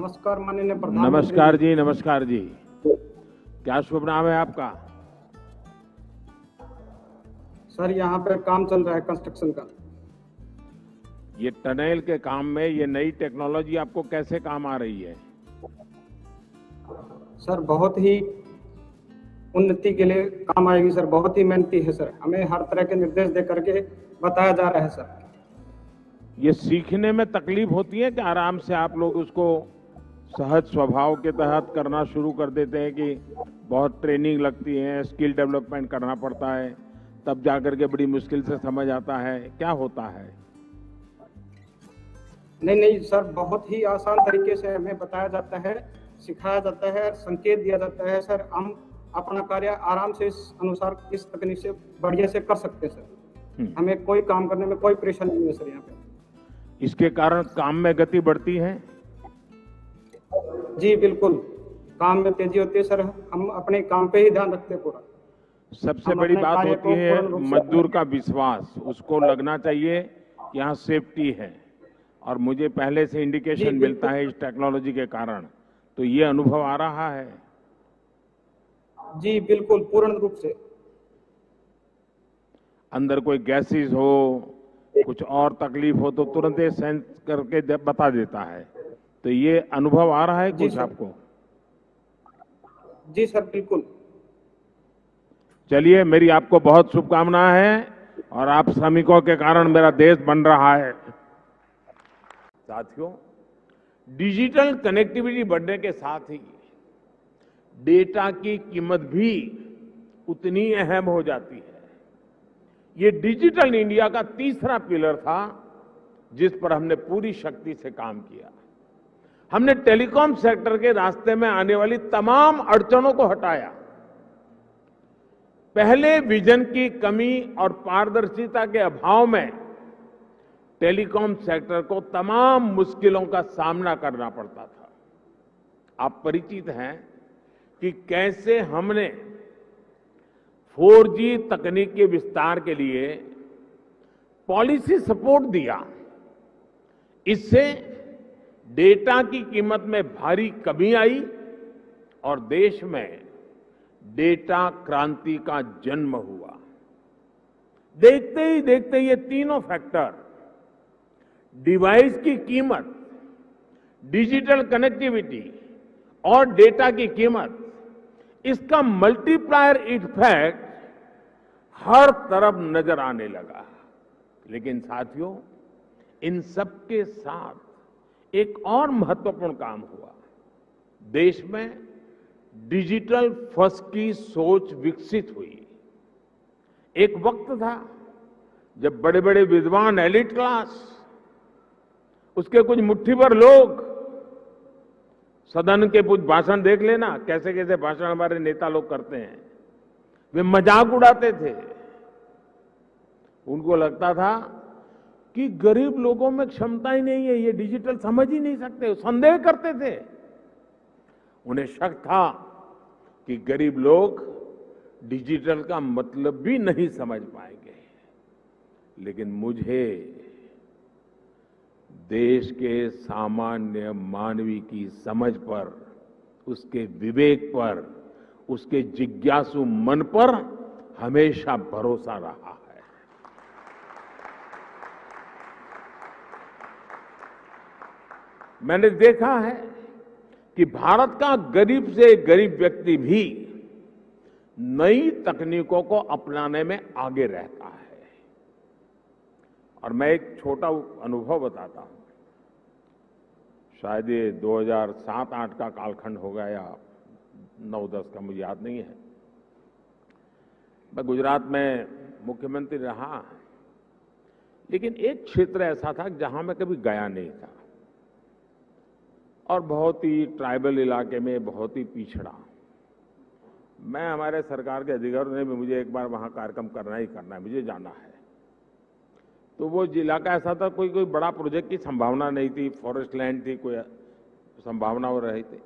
नमस्कार माननीय प्रधानमंत्री नमस्कार जी, नमस्कार जी। क्या शुभ नाम है आपका? सर, यहाँ पे काम चल रहा है कंस्ट्रक्शन का। ये टनल के काम में ये नई टेक्नोलॉजी आपको कैसे काम आ रही है? सर, बहुत ही उन्नति के लिए काम आएगी सर। बहुत ही मेहनती है सर। हमें हर तरह के निर्देश दे करके बताया जा रहा है सर। ये सीखने में तकलीफ होती है कि आराम से आप लोग उसको सहज स्वभाव के तहत करना शुरू कर देते हैं कि बहुत ट्रेनिंग लगती है, स्किल डेवलपमेंट करना पड़ता है, तब जाकर के बड़ी मुश्किल से समझ आता है? क्या होता है? नहीं नहीं सर, बहुत ही आसान तरीके से हमें बताया जाता है, सिखाया जाता है, संकेत दिया जाता है सर। हम अपना कार्य आराम से इस अनुसार इस तकनीक से बढ़िया से कर सकते हैं सर। हमें कोई काम करने में कोई परेशानी नहीं है सर यहाँ पे। इसके कारण काम में गति बढ़ती है? जी बिल्कुल, काम में तेजी होती है सर। हम अपने काम पे ही ध्यान रखते हैं पूरा। सबसे हम बड़ी अपने बात कार्य होती को है पूर्ण रूप से मजदूर का विश्वास। उसको लगना चाहिए कि यहाँ सेफ्टी है, और मुझे पहले से इंडिकेशन जी, मिलता बिल्कुल। है इस टेक्नोलॉजी के कारण। तो ये अनुभव आ रहा है। जी बिल्कुल, पूर्ण रूप से। अंदर कोई गैसेस हो, कुछ और तकलीफ हो तो तुरंत ये सेंस करके बता देता है। तो ये अनुभव आ रहा है जी कुछ सर। आपको? जी सर, बिल्कुल। चलिए, मेरी आपको बहुत शुभकामनाएं हैं, और आप श्रमिकों के कारण मेरा देश बन रहा है। साथियों, डिजिटल कनेक्टिविटी बढ़ने के साथ ही डेटा की कीमत भी उतनी अहम हो जाती है। ये डिजिटल इंडिया का तीसरा पिलर था जिस पर हमने पूरी शक्ति से काम किया। हमने टेलीकॉम सेक्टर के रास्ते में आने वाली तमाम अड़चनों को हटाया। पहले विजन की कमी और पारदर्शिता के अभाव में टेलीकॉम सेक्टर को तमाम मुश्किलों का सामना करना पड़ता था। आप परिचित हैं कि कैसे हमने 4G तकनीक के विस्तार के लिए पॉलिसी सपोर्ट दिया। इससे डेटा की कीमत में भारी कमी आई और देश में डेटा क्रांति का जन्म हुआ। देखते ही देखते ये तीनों फैक्टर, डिवाइस की कीमत, डिजिटल कनेक्टिविटी और डेटा की कीमत, इसका मल्टीप्लायर इफेक्ट हर तरफ नजर आने लगा। लेकिन साथियों, इन सब के साथ एक और महत्वपूर्ण काम हुआ। देश में डिजिटल फर्स्ट की सोच विकसित हुई। एक वक्त था जब बड़े बड़े विद्वान, एलिट क्लास, उसके कुछ मुट्ठी भर लोग, सदन के कुछ भाषण देख लेना, कैसे कैसे भाषण हमारे नेता लोग करते हैं, वे मजाक उड़ाते थे। उनको लगता था कि गरीब लोगों में क्षमता ही नहीं है, ये डिजिटल समझ ही नहीं सकते, संदेह करते थे। उन्हें शक था कि गरीब लोग डिजिटल का मतलब भी नहीं समझ पाएंगे। लेकिन मुझे देश के सामान्य मानवी की समझ पर, उसके विवेक पर, उसके जिज्ञासु मन पर हमेशा भरोसा रहा है। मैंने देखा है कि भारत का गरीब से गरीब व्यक्ति भी नई तकनीकों को अपनाने में आगे रहता है। और मैं एक छोटा अनुभव बताता हूं। शायद ये 2007-8 का कालखंड होगा या 9-10 का, मुझे याद नहीं है। मैं गुजरात में मुख्यमंत्री रहा, लेकिन एक क्षेत्र ऐसा था जहां मैं कभी गया नहीं था, और बहुत ही ट्राइबल इलाके में, बहुत ही पिछड़ा। मैं, हमारे सरकार के अधिकारियों ने भी मुझे एक बार वहां कार्यक्रम करना ही करना है, मुझे जाना है। तो वो इलाका ऐसा था, कोई बड़ा प्रोजेक्ट की संभावना नहीं थी, फॉरेस्ट लैंड थी, कोई संभावना हो रही थी।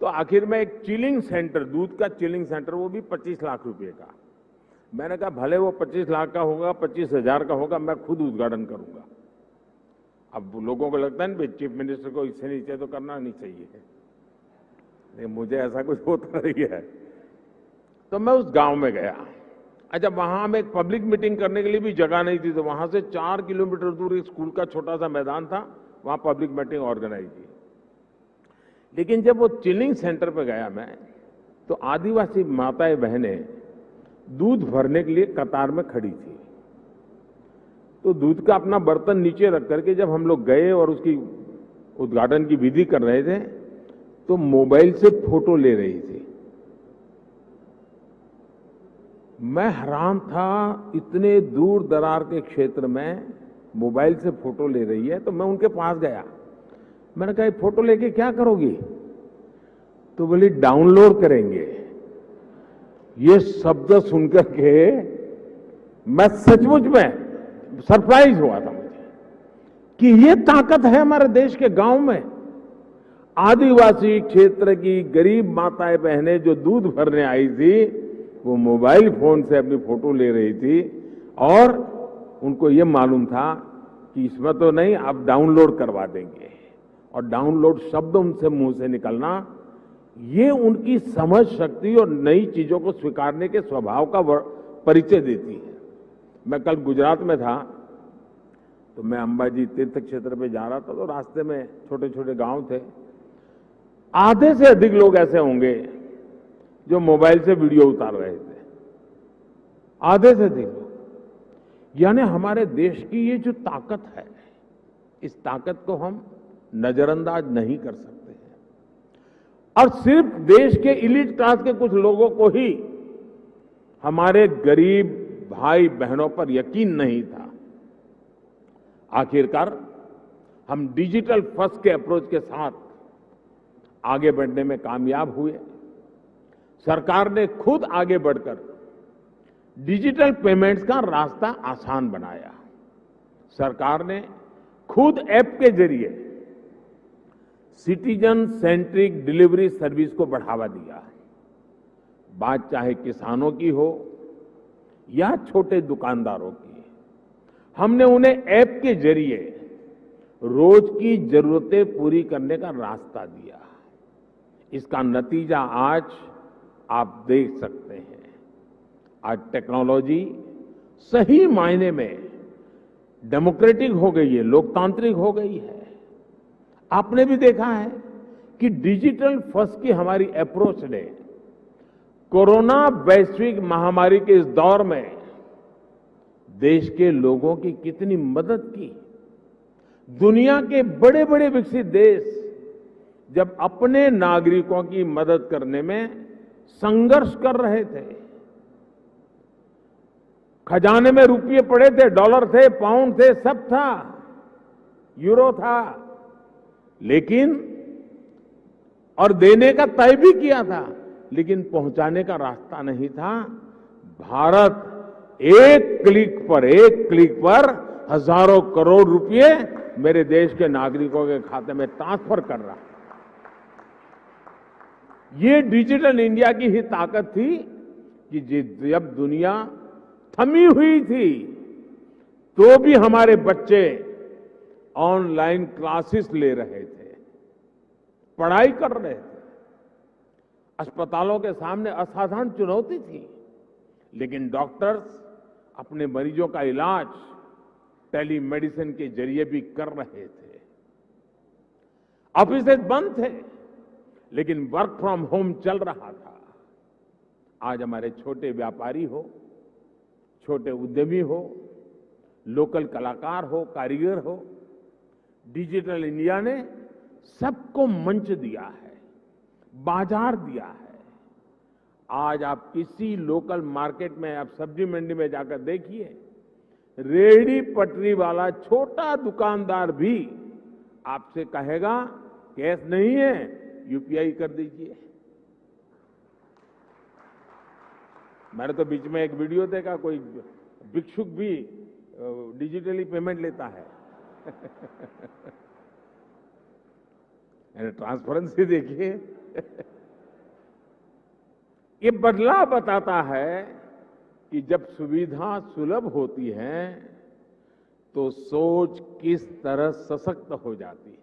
तो आखिर में एक चिलिंग सेंटर, दूध का चिलिंग सेंटर, वो भी 25 लाख रुपए का। मैंने कहा भले वो 25 लाख का होगा, 25,000 का होगा, मैं खुद उद्घाटन करूंगा। अब लोगों को लगता है ना भाई चीफ मिनिस्टर को इससे नीचे तो करना नहीं चाहिए, लेकिन मुझे ऐसा कुछ होता नहीं है। तो मैं उस गांव में गया। अच्छा, वहां हम एक पब्लिक मीटिंग करने के लिए भी जगह नहीं थी, तो वहां से 4 किलोमीटर दूर एक स्कूल का छोटा सा मैदान था, वहां पब्लिक मीटिंग ऑर्गेनाइज की। लेकिन जब वो चिलिंग सेंटर पे गया मैं, तो आदिवासी माताएं बहनें दूध भरने के लिए कतार में खड़ी थी। तो दूध का अपना बर्तन नीचे रख करके जब हम लोग गए और उसकी उद्घाटन की विधि कर रहे थे, तो मोबाइल से फोटो ले रही थी। मैं हैरान था, इतने दूर दरार के क्षेत्र में मोबाइल से फोटो ले रही है। तो मैं उनके पास गया, मैंने कहा फोटो लेके क्या करोगी? तो बोली डाउनलोड करेंगे। ये शब्द सुनकर के मैं सचमुच में सरप्राइज हुआ था मुझे कि ये ताकत है हमारे देश के गांव में। आदिवासी क्षेत्र की गरीब माताएं बहनें जो दूध भरने आई थी, वो मोबाइल फोन से अपनी फोटो ले रही थी और उनको ये मालूम था कि इसमें तो नहीं, आप डाउनलोड करवा देंगे। और डाउनलोड शब्द उनसे मुंह से निकलना, ये उनकी समझ शक्ति और नई चीजों को स्वीकारने के स्वभाव का परिचय देती है। मैं कल गुजरात में था, तो मैं अंबाजी तीर्थ क्षेत्र पे जा रहा था, तो रास्ते में छोटे छोटे गांव थे। आधे से अधिक लोग ऐसे होंगे जो मोबाइल से वीडियो उतार रहे थे, आधे से अधिक लोग। यानी हमारे देश की ये जो ताकत है, इस ताकत को हम नजरअंदाज नहीं कर सकते हैं। और सिर्फ देश के इलीट क्लास के कुछ लोगों को ही हमारे गरीब भाई बहनों पर यकीन नहीं था। आखिरकार हम डिजिटल फर्स्ट के अप्रोच के साथ आगे बढ़ने में कामयाब हुए। सरकार ने खुद आगे बढ़कर डिजिटल पेमेंट्स का रास्ता आसान बनाया। सरकार ने खुद ऐप के जरिए सिटीजन सेंट्रिक डिलीवरी सर्विस को बढ़ावा दिया। बात चाहे किसानों की हो या छोटे दुकानदारों की, हमने उन्हें ऐप के जरिए रोज की जरूरतें पूरी करने का रास्ता दिया। इसका नतीजा आज आप देख सकते हैं। आज टेक्नोलॉजी सही मायने में डेमोक्रेटिक हो गई है, लोकतांत्रिक हो गई है। आपने भी देखा है कि डिजिटल फर्स्ट की हमारी अप्रोच ने कोरोना वैश्विक महामारी के इस दौर में देश के लोगों की कितनी मदद की। दुनिया के बड़े बड़े विकसित देश जब अपने नागरिकों की मदद करने में संघर्ष कर रहे थे, खजाने में रुपये पड़े थे, डॉलर थे, पाउंड थे, सब था, यूरो था, लेकिन और देने का तय भी किया था, लेकिन पहुंचाने का रास्ता नहीं था। भारत एक क्लिक पर हजारों करोड़ रुपए मेरे देश के नागरिकों के खाते में ट्रांसफर कर रहा है। ये डिजिटल इंडिया की ही ताकत थी कि जब दुनिया थमी हुई थी, तो भी हमारे बच्चे ऑनलाइन क्लासेस ले रहे थे, पढ़ाई कर रहे थे। अस्पतालों के सामने असाधारण चुनौती थी, लेकिन डॉक्टर्स अपने मरीजों का इलाज टेलीमेडिसिन के जरिए भी कर रहे थे। ऑफिसेज बंद थे, लेकिन वर्क फ्रॉम होम चल रहा था। आज हमारे छोटे व्यापारी हो, छोटे उद्यमी हो, लोकल कलाकार हो, कारीगर हो, डिजिटल इंडिया ने सबको मंच दिया है, बाजार दिया है। आज आप किसी लोकल मार्केट में, आप सब्जी मंडी में जाकर देखिए, रेहड़ी पटरी वाला छोटा दुकानदार भी आपसे कहेगा कैश नहीं है, यूपीआई कर दीजिए। मैंने तो बीच में एक वीडियो देखा, कोई भिक्षुक भी डिजिटली पेमेंट लेता है। ट्रांसपेरेंसी देखिए। ये बदलाव बताता है कि जब सुविधा सुलभ होती है, तो सोच किस तरह सशक्त हो जाती है।